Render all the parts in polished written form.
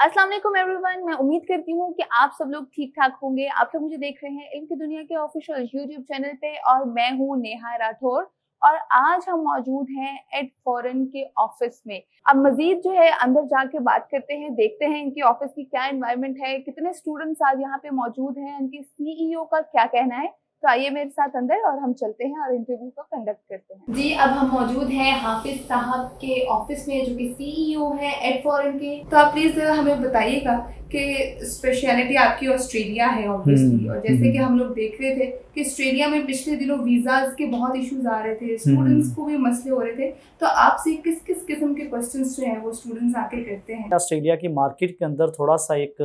अस्सलाम वालेकुम एवरीवन। मैं उम्मीद करती हूँ कि आप सब लोग ठीक-ठाक होंगे। आप लोग मुझे देख रहे हैं इल्म की दुनिया के ऑफिशियल यूट्यूब चैनल पे और मैं हूँ नेहा राठौर और आज हम मौजूद हैं एड फॉरेन के ऑफिस में। अब मज़ीद जो है अंदर जाके बात करते हैं, देखते हैं इनके ऑफिस की क्या एनवायरनमेंट है, कितने स्टूडेंट्स आज यहाँ पे मौजूद हैं, इनके सीईओ का क्या कहना है। तो आइए मेरे साथ अंदर और हम चलते हैं और इंटरव्यू को कंडक्ट करते हैं। जी, अब हम मौजूद हैं हाफिज साहब के ऑफिस में जो कि सीईओ है एड फॉरेन के। तो आप प्लीज हमें बताइएगा कि स्पेशलिटी आपकी ऑस्ट्रेलिया है ऑब्वियसली, और जैसे कि हम लोग देख रहे थे कि ऑस्ट्रेलिया में पिछले दिनों वीजाज के बहुत इश्यूज आ रहे थे, स्टूडेंट्स को भी मसले हो रहे थे। तो आपसे किस किस किस्म के क्वेश्चंस जो हैं वो स्टूडेंट्स आके करते हैं? ऑस्ट्रेलिया की मार्केट के अंदर थोड़ा सा एक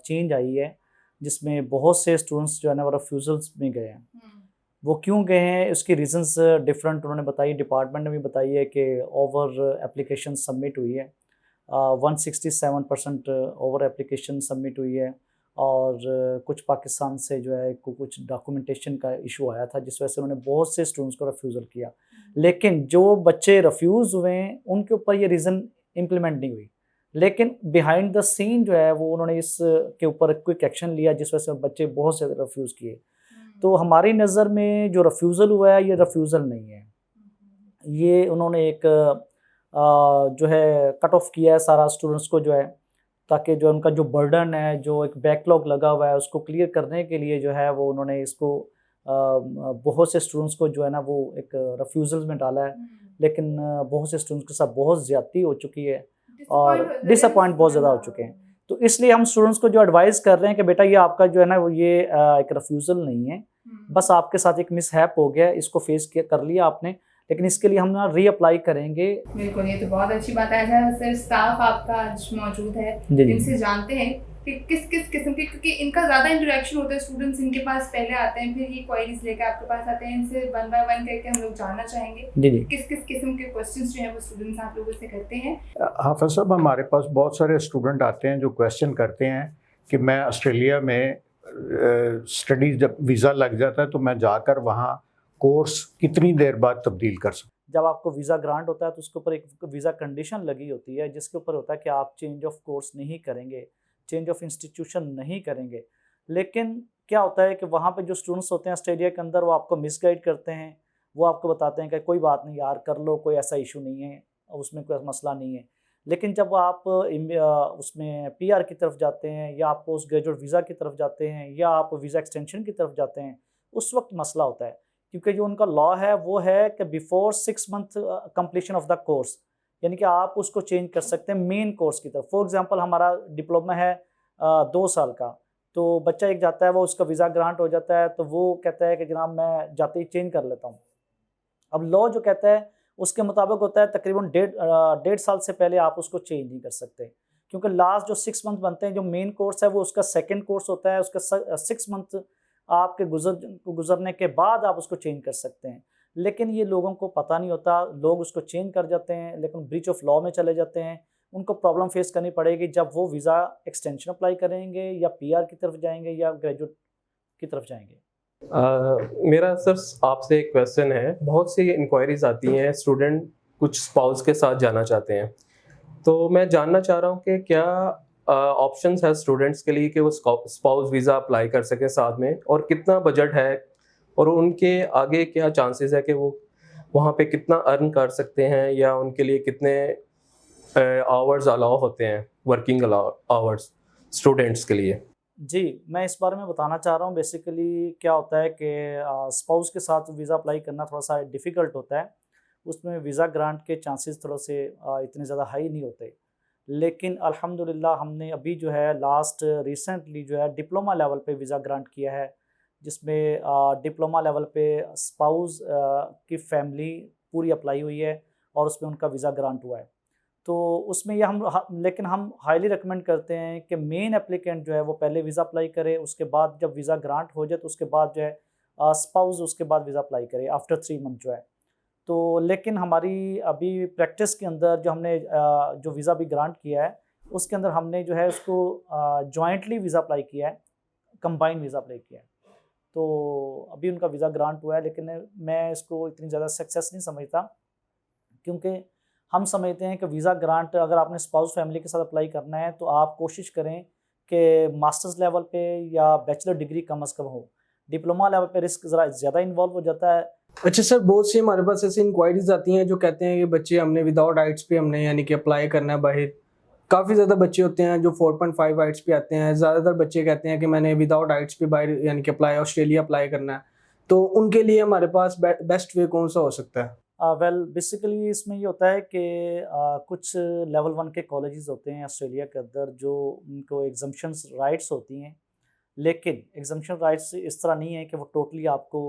चेंज आई है जिसमें बहुत से स्टूडेंट्स जो है ना वो रिफ्यूजल्स में गए हैं। वो क्यों गए हैं उसकी रीजंस डिफरेंट उन्होंने बताई, डिपार्टमेंट ने भी बताई है कि ओवर एप्लीकेशन सबमिट हुई है, 167% ओवर एप्लीकेशन सबमिट हुई है और कुछ पाकिस्तान से जो है कुछ डॉक्यूमेंटेशन का इशू आया था जिस वजह से उन्होंने बहुत से स्टूडेंट्स को रिफ्यूज़ल किया। लेकिन जो बच्चे रिफ्यूज़ हुए हैं उनके ऊपर ये रीज़न इम्प्लीमेंट नहीं हुई, लेकिन बिहाइंड द सीन जो है वो उन्होंने इस के ऊपर क्विक एक्शन लिया जिस वजह से बच्चे बहुत से रिफ्यूज़ किए। तो हमारी नज़र में जो रिफ्यूज़ल हुआ है ये रिफ्यूज़ल नहीं है, ये उन्होंने एक जो है कट ऑफ किया है सारा स्टूडेंट्स को जो है, ताकि जो उनका जो बर्डन है, जो एक बैकलॉग लगा हुआ है उसको क्लियर करने के लिए जो है वो उन्होंने इसको बहुत से स्टूडेंट्स को जो है ना वो एक रिफ्यूज़ल्स में डाला है। लेकिन बहुत से स्टूडेंट्स के साथ बहुत ज़्यादती हो चुकी है और डिसअपॉइंट बहुत ज़्यादा हो चुके हैं। तो इसलिए हम स्टूडेंट्स को जो एडवाइस कर रहे हैं कि बेटा ये आपका जो है ना वो ये एक रिफ्यूज़ल नहीं है, बस आपके साथ एक मिसहैप हो गया, इसको फेस कर लिया आपने, लेकिन इसके लिए हम ना रीअप्लाई करेंगे। बिल्कुल, ये तो बहुत अच्छी बात है। अच्छा सर, स्टाफ आपका आज मौजूद है, इनसे जानते हैं कि किस किस किस्म के, क्योंकि इनका ज़्यादा इंटरेक्शन होता है, स्टूडेंट्स इनके पास पहले आते हैं, फिर ये क्वेरीज लेकर आपके पास आते हैं। इनसे वन बाय वन करके हम लोग जानना चाहेंगे किस किस किस्म के क्वेश्चंस जो हैं वो स्टूडेंट्स आप लोगों से करते हैं। हाफिज साहब, हमारे पास बहुत सारे स्टूडेंट आते हैं जो क्वेश्चन करते हैं कि मैं ऑस्ट्रेलिया में स्टडीज जब वीज़ा लग जाता है तो मैं जाकर वहाँ कोर्स कितनी देर बाद तब्दील कर सकता हूँ। जब आपको वीज़ा ग्रांट होता है तो उसके ऊपर एक वीज़ा कंडीशन लगी होती है जिसके ऊपर होता है कि आप चेंज ऑफ कोर्स नहीं करेंगे, चेंज ऑफ इंस्टीट्यूशन नहीं करेंगे। लेकिन क्या होता है कि वहाँ पे जो स्टूडेंट्स होते हैं ऑस्ट्रेलिया के अंदर वो आपको मिसगाइड करते हैं, वो आपको बताते हैं कि कोई बात नहीं यार कर लो, कोई ऐसा इशू नहीं है, उसमें कोई मसला नहीं है। लेकिन जब आप उसमें पीआर की तरफ जाते हैं या आप पोस्ट ग्रेजुएट वीज़ा की तरफ जाते हैं या आप वीज़ा एक्सटेंशन की तरफ जाते हैं, उस वक्त मसला होता है, क्योंकि जो उनका लॉ है वो है कि before 6 month completion of the course, यानी कि आप उसको चेंज कर सकते हैं मेन कोर्स की तरफ। फॉर एग्जांपल हमारा डिप्लोमा है 2 साल का, तो बच्चा एक जाता है, वो उसका वीज़ा ग्रांट हो जाता है तो वो कहता है कि जनाब मैं जाते ही चेंज कर लेता हूँ। अब लॉ जो कहता है उसके मुताबिक होता है तकरीबन डेढ़ साल से पहले आप उसको चेंज नहीं कर सकते, क्योंकि लास्ट जो 6 मंथ बनते हैं, जो मेन कोर्स है वो उसका सेकेंड कोर्स होता है, उसका 6 मंथ आपके गुजरने के बाद आप उसको चेंज कर सकते हैं। लेकिन ये लोगों को पता नहीं होता, लोग उसको चेंज कर जाते हैं लेकिन ब्रीच ऑफ लॉ में चले जाते हैं। उनको प्रॉब्लम फेस करनी पड़ेगी जब वो वीज़ा एक्सटेंशन अप्लाई करेंगे या पीआर की तरफ जाएंगे या ग्रेजुएट की तरफ जाएंगे। मेरा सर आपसे एक क्वेश्चन है। बहुत सी इंक्वायरीज आती हैं, स्टूडेंट कुछ स्पाउस के साथ जाना चाहते हैं, तो मैं जानना चाह रहा हूँ कि क्या ऑप्शंस है स्टूडेंट्स के लिए कि वो स्पाउस वीज़ा अप्लाई कर सकें साथ में, और कितना बजट है और उनके आगे क्या चांसेस है कि वो वहाँ पे कितना अर्न कर सकते हैं, या उनके लिए कितने आवर्स अलाउ होते हैं, वर्किंग आवर्स स्टूडेंट्स के लिए। जी, मैं इस बारे में बताना चाह रहा हूँ। बेसिकली क्या होता है कि स्पाउस के साथ वीज़ा अप्लाई करना थोड़ा सा डिफ़िकल्ट होता है, उसमें वीज़ा ग्रांट के चांसेस थोड़े से इतने ज़्यादा हाई नहीं होते। लेकिन अल्हम्दुलिल्लाह हमने अभी जो है लास्ट रिसेंटली जो है डिप्लोमा लेवल पे वीज़ा ग्रांट किया है, जिसमें डिप्लोमा लेवल पे स्पाउस की फैमिली पूरी अप्लाई हुई है और उसमें उनका वीज़ा ग्रांट हुआ है। तो उसमें ये लेकिन हम हाईली रिकमेंड करते हैं कि मेन एप्लीकेंट जो है वो पहले वीज़ा अप्लाई करे, उसके बाद जब वीज़ा ग्रांट हो जाए तो उसके बाद जो है स्पाउस उसके बाद वीज़ा अप्लाई करे आफ्टर 3 मंथ जो है। तो लेकिन हमारी अभी प्रैक्टिस के अंदर जो हमने जो वीज़ा भी ग्रांट किया है उसके अंदर हमने जो है उसको जॉइंटली वीज़ा अप्लाई किया है, कंबाइन वीज़ा अप्लाई किया है। तो अभी उनका वीज़ा ग्रांट हुआ है, लेकिन मैं इसको इतनी ज़्यादा सक्सेस नहीं समझता, क्योंकि हम समझते हैं कि वीज़ा ग्रांट अगर आपने स्पाउस फैमिली के साथ अप्लाई करना है तो आप कोशिश करें कि मास्टर्स लेवल पे या बैचलर डिग्री कम अज़ कम हो। डिप्लोमा लेवल पे रिस्क ज़रा ज़्यादा इन्वॉल्व हो जाता है। अच्छा सर, बहुत सी हमारे पास ऐसी इंक्वायरीज आती हैं जो कहते हैं कि बच्चे हमने विदाउट आइट्स पे हमने यानी कि अप्लाई करना है बाहर। काफ़ी ज़्यादा बच्चे होते हैं जो 4.5 आइट्स पे आते हैं। ज़्यादातर बच्चे कहते हैं कि मैंने विदाउट आइट्स पे बाहर यानी कि अप्लाई ऑस्ट्रेलिया अप्लाई करना है। तो उनके लिए हमारे पास बेस्ट वे कौन सा हो सकता है? वेल बेसिकली इसमें ये होता है कि कुछ लेवल 1 के कॉलेजेस होते हैं ऑस्ट्रेलिया के अंदर जो उनको एग्जम्पशंस राइट्स होती हैं, लेकिन एग्जम्पशन राइट्स इस तरह नहीं है कि वो टोटली आपको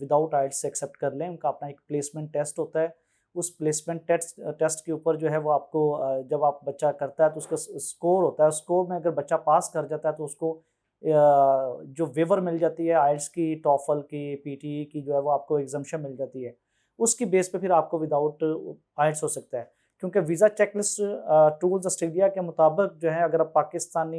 विदाउट आइट्स से एक्सेप्ट कर लें। उनका अपना एक प्लेसमेंट टेस्ट होता है। उस प्लेसमेंट टेस्ट के ऊपर जो है वो आपको जब आप बच्चा करता है तो उसका स्कोर होता है। स्कोर में अगर बच्चा पास कर जाता है तो उसको जो वेवर मिल जाती है आइट्स की, टॉफल की, पीटीई की, जो है वो आपको एग्जम्पशन मिल जाती है। उसकी बेस पे फिर आपको विदाउट आइट्स हो सकता है, क्योंकि वीज़ा चेकलिस्ट टूल्स ऑस्ट्रेलिया के मुताबिक जो है अगर आप पाकिस्तान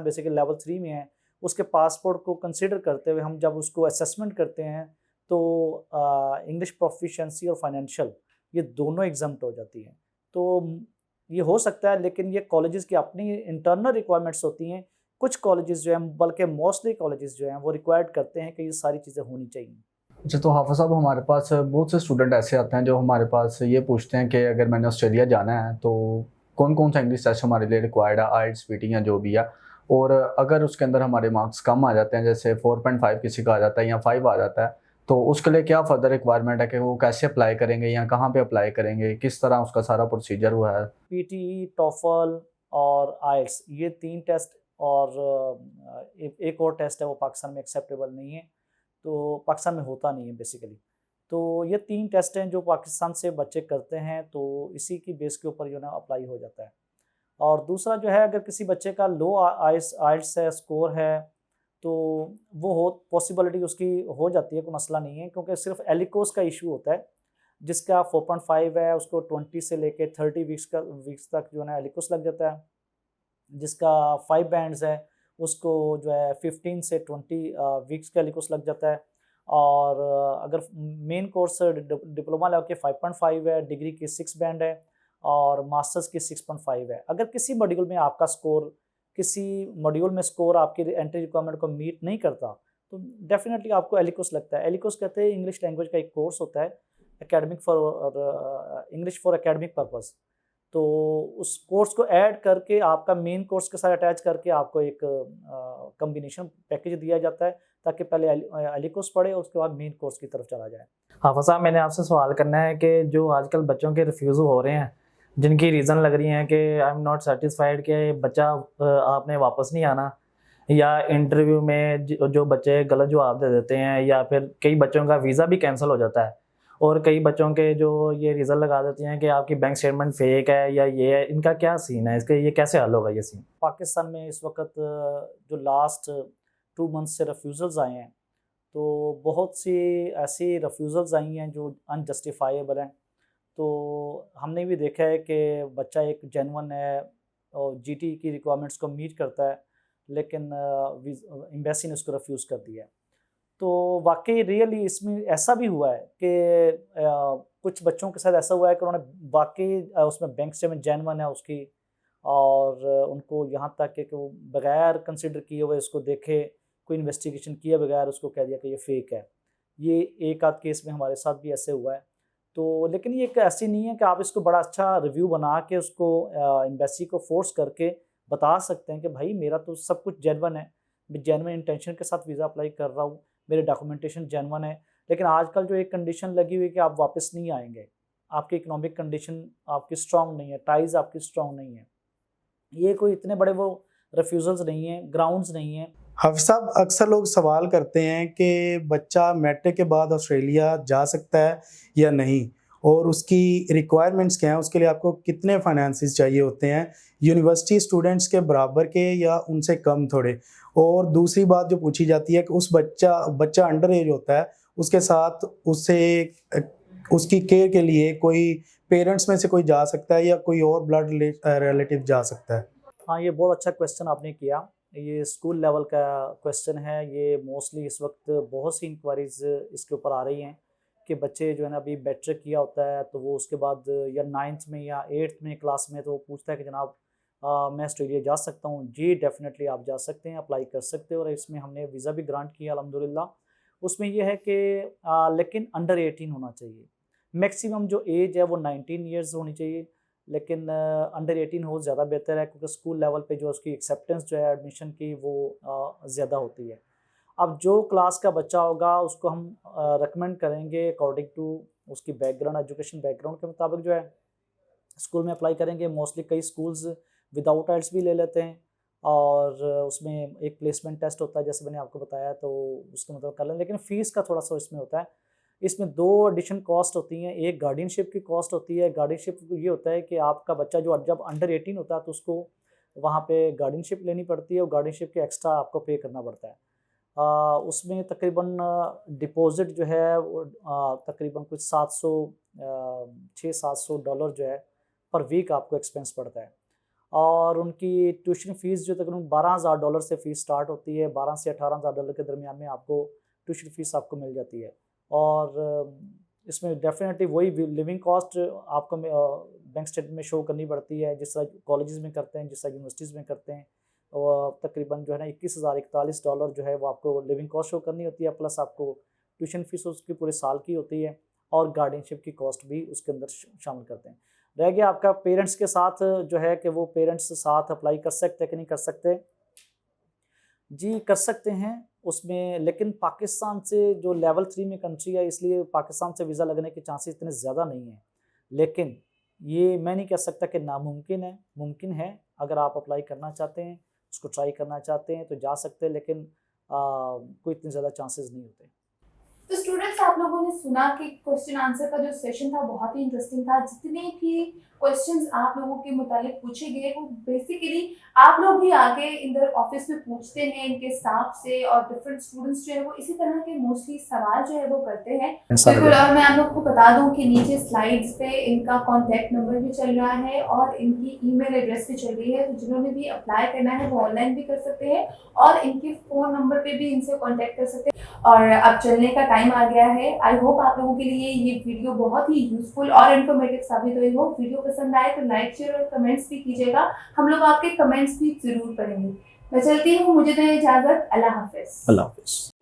बेसिकली लेवल 3 में है, उसके पासपोर्ट को कंसिडर करते हुए हम जब उसको असेसमेंट करते हैं तो इंग्लिश प्रोफिशिएंसी और फाइनेंशियल ये दोनों एग्जम्प्ट हो जाती हैं। तो ये हो सकता है, लेकिन ये कॉलेजेस की अपनी इंटरनल रिक्वायरमेंट्स होती हैं। कुछ कॉलेजेस जो हैं, बल्कि मोस्टली कॉलेजेस जो हैं वो रिक्वायर्ड करते हैं कि ये सारी चीज़ें होनी चाहिए। अच्छा, तो हाफिज़ साहब हमारे पास बहुत से स्टूडेंट ऐसे आते हैं जो हमारे पास ये पूछते हैं कि अगर मैंने ऑस्ट्रेलिया जाना है तो कौन कौन सा इंग्लिश टेस्ट हमारे लिए रिक्वायर्ड है, आइल्स, पीटी या जो भी है, और अगर उसके अंदर हमारे मार्क्स कम आ जाते हैं, जैसे 4.5 किसी का आ जाता है या 5 आ जाता है, तो उसके लिए क्या फर्दर रिक्वायरमेंट है कि वो कैसे अप्लाई करेंगे या कहाँ पे अप्लाई करेंगे, किस तरह उसका सारा प्रोसीजर हुआ है? पीटीई, टॉफल और आइल्स ये 3 टेस्ट और एक और टेस्ट है वो पाकिस्तान में एक्सेप्टेबल नहीं है, तो पाकिस्तान में होता नहीं है बेसिकली। तो ये 3 टेस्ट हैं जो पाकिस्तान से बच्चे करते हैं, तो इसी की बेस के ऊपर जो ना अप्लाई हो जाता है। और दूसरा जो है, अगर किसी बच्चे का लो आइल्स है, स्कोर है, तो वो पॉसिबिलिटी उसकी हो जाती है, कोई मसला नहीं है, क्योंकि सिर्फ एलिकोस का इशू होता है। जिसका 4.5 है उसको 20 से लेके 30 वीक्स तक जो है ना एलिकोस लग जाता है। जिसका 5 बैंड्स है उसको जो है 15 से 20 वीक्स का एलिकोस लग जाता है। और अगर मेन कोर्स डिप्लोमा लेवल के 5.5 है, डिग्री की 6 बैंड है और मास्टर्स की 6.5 है। अगर किसी मॉड्यूल में आपका स्कोर आपकी एंट्री रिक्वायरमेंट को मीट नहीं करता तो डेफिनेटली आपको एलिकोस लगता है। एलिकोस कहते हैं इंग्लिश लैंग्वेज का एक कोर्स होता है, इंग्लिश फॉर एकेडमिक पर्पस। तो उस कोर्स को ऐड करके आपका मेन कोर्स के साथ अटैच करके आपको एक कम्बिनेशन पैकेज दिया जाता है, ताकि पहले एलिकोस पढ़े और उसके बाद मेन कोर्स की तरफ चला जाए। हाफिज़ साहब, मैंने आपसे सवाल करना है कि जो आजकल बच्चों के रिफ्यूज़ हो रहे हैं, जिनकी रीज़न लग रही हैं कि आई एम नॉट सेटिस्फाइड कि बच्चा आपने वापस नहीं आना, या इंटरव्यू में जो बच्चे गलत जवाब दे देते हैं, या फिर कई बच्चों का वीज़ा भी कैंसिल हो जाता है, और कई बच्चों के जो ये रीज़न लगा देते हैं कि आपकी बैंक स्टेटमेंट फेक है या ये है, इनका क्या सीन है? इसके ये कैसे हल होगा ये सीन? पाकिस्तान में इस वक्त जो लास्ट 2 मंथ से रिफ्यूज़ल्स आए हैं, तो बहुत सी ऐसी रिफ्यूज़ल्स आई हैं जो अनजस्टिफाइबल हैं। तो हमने भी देखा है कि बच्चा एक जेन्युइन है और जीटी की रिक्वायरमेंट्स को मीट करता है, लेकिन एम्बेसी ने उसको रिफ्यूज़ कर दिया है। तो वाकई रियली इसमें ऐसा भी हुआ है कि कुछ बच्चों के साथ ऐसा हुआ है कि उन्होंने वाकई उसमें बैंक स्टेटमेंट जेन्युइन है उसकी, और उनको यहाँ तक कि वो बगैर कंसिडर किए हुए उसको देखे, कोई इन्वेस्टिगेशन किए बगैर उसको कह दिया कि ये फेक है। ये एक आध केस में हमारे साथ भी ऐसे हुआ है। तो लेकिन ये एक ऐसी नहीं है कि आप इसको बड़ा अच्छा रिव्यू बना के उसको एम्बेसी को फोर्स करके बता सकते हैं कि भाई मेरा तो सब कुछ जेन्युइन है, मैं जेन्युइन इंटेंशन के साथ वीज़ा अप्लाई कर रहा हूँ, मेरे डॉक्यूमेंटेशन जेन्युइन है। लेकिन आजकल जो एक कंडीशन लगी हुई है कि आप वापस नहीं आएंगे, आपकी इकोनॉमिक कंडीशन आपकी स्ट्रॉन्ग नहीं है, टाइज आपकी स्ट्रॉन्ग नहीं है, ये कोई इतने बड़े वो रिफ्यूज़ल्स नहीं हैं, ग्राउंड्स नहीं हैं। हाफिज़ साहब, अक्सर लोग सवाल करते हैं कि बच्चा मैट्रिक के बाद ऑस्ट्रेलिया जा सकता है या नहीं, और उसकी रिक्वायरमेंट्स क्या हैं, उसके लिए आपको कितने फाइनेंसेस चाहिए होते हैं, यूनिवर्सिटी स्टूडेंट्स के बराबर के या उनसे कम थोड़े। और दूसरी बात जो पूछी जाती है कि उस बच्चा अंडर एज होता है, उसके साथ उसकी केयर के लिए कोई पेरेंट्स में से कोई जा सकता है या कोई और ब्लड रिलेटिव जा सकता है? हाँ, ये बहुत अच्छा क्वेश्चन आपने किया। ये स्कूल लेवल का क्वेश्चन है। ये मोस्टली इस वक्त बहुत सी इंक्वायरीज इसके ऊपर आ रही हैं कि बच्चे जो है ना अभी मैट्रिक किया होता है तो वो उसके बाद या 9th में या 8th में क्लास में तो वो पूछता है कि जनाब मैं ऑस्ट्रेलिया जा सकता हूँ। जी डेफिनेटली आप जा सकते हैं, अप्लाई कर सकते हो, और इसमें हमने वीज़ा भी ग्रांट किया अल्हम्दुलिल्लाह। उसमें ये है कि लेकिन अंडर 18 होना चाहिए। मैक्सिमम जो एज है वो 19 ईयर्स होनी चाहिए, लेकिन अंडर 18 हो ज़्यादा बेहतर है, क्योंकि स्कूल लेवल पे जो उसकी एक्सेप्टेंस जो है एडमिशन की वो ज़्यादा होती है। अब जो क्लास का बच्चा होगा उसको हम रिकमेंड करेंगे अकॉर्डिंग टू उसकी बैकग्राउंड, एजुकेशन बैकग्राउंड के मुताबिक जो है स्कूल में अप्लाई करेंगे। मोस्टली कई स्कूल्स विदाउट आइल्स भी ले लेते हैं, और उसमें एक प्लेसमेंट टेस्ट होता है जैसे मैंने आपको बताया, तो उसके मतलब कर लें। लेकिन फ़ीस का थोड़ा सा इसमें होता है, इसमें 2 एडिशन कॉस्ट होती हैं। एक गार्डियनशिप की कॉस्ट होती है। गार्डियनशिप ये होता है कि आपका बच्चा जो जब अंडर 18 होता है तो उसको वहाँ पे गार्डियनशिप लेनी पड़ती है, और गार्डियनशिप के एक्स्ट्रा आपको पे करना पड़ता है। उसमें तकरीबन डिपॉज़िट जो है वो तकरीबन कुछ 600-700 डॉलर जो है पर वीक आपको एक्सपेंस पड़ता है। और उनकी ट्यूशन फ़ीस जो तकरीबन $12,000 से फ़ीस स्टार्ट होती है। 12 से $18,000 के दरमियान में आपको ट्यूशन फ़ीस आपको मिल जाती है। और इसमें डेफिनेटली वही लिविंग कॉस्ट आपको बैंक स्टेटमेंट में शो करनी पड़ती है, जिस तरह कॉलेजेस में करते हैं, जिस तरह यूनिवर्सिटीज़ में करते हैं। और तकरीबन जो है ना $21,041 जो है वो आपको लिविंग कॉस्ट शो करनी होती है, प्लस आपको ट्यूशन फ़ीस उसकी पूरे साल की होती है, और गार्डियनशिप की कॉस्ट भी उसके अंदर शामिल करते हैं। रह गया आपका पेरेंट्स के साथ जो है कि वो पेरेंट्स साथ अप्लाई कर सकते हैं कि नहीं कर सकते। जी कर सकते हैं उसमें, लेकिन पाकिस्तान से जो लेवल 3 में कंट्री है, इसलिए पाकिस्तान से वीज़ा लगने के चांसेस इतने ज़्यादा नहीं हैं। लेकिन ये मैं नहीं कह सकता कि नामुमकिन है, मुमकिन है। अगर आप अप्लाई करना चाहते हैं, उसको ट्राई करना चाहते हैं तो जा सकते हैं, लेकिन कोई इतने ज़्यादा चांसेस नहीं होते। तो स्टूडेंट्स, आप लोगों ने सुना कि क्वेश्चन आंसर का जो सेशन था बहुत ही इंटरेस्टिंग था। जितने भी क्वेश्चंस आप लोगों के मुतालिक पूछे गए वो बेसिकली आप लोग भी आके इधर ऑफिस में पूछते हैं इनके स्टाफ से, और डिफरेंट स्टूडेंट्स जो है वो इसी तरह के मोस्टली सवाल जो है वो करते हैं। बिल्कुल, और मैं आप लोग को बता दूं कि नीचे स्लाइड्स पे इनका कॉन्टैक्ट नंबर भी चल रहा है और इनकी ईमेल एड्रेस भी चल रही है। तो जिन्होंने भी अप्लाई करना है वो ऑनलाइन भी कर सकते हैं, और इनके फ़ोन नंबर पे भी इनसे कॉन्टैक्ट कर सकते हैं। और अब चलने का टाइम आ गया है। आई होप आप लोगों के लिए ये वीडियो बहुत ही यूजफुल और इन्फॉर्मेटिव साबित हुई हो। वीडियो पसंद आए तो लाइक, शेयर और कमेंट्स भी कीजिएगा। हम लोग आपके कमेंट्स भी ज़रूर पढ़ेंगे। मैं चलती हूँ, मुझे दें इजाज़त। अल्लाह हाफ़िज़। अल्लाह हाफ़िज़।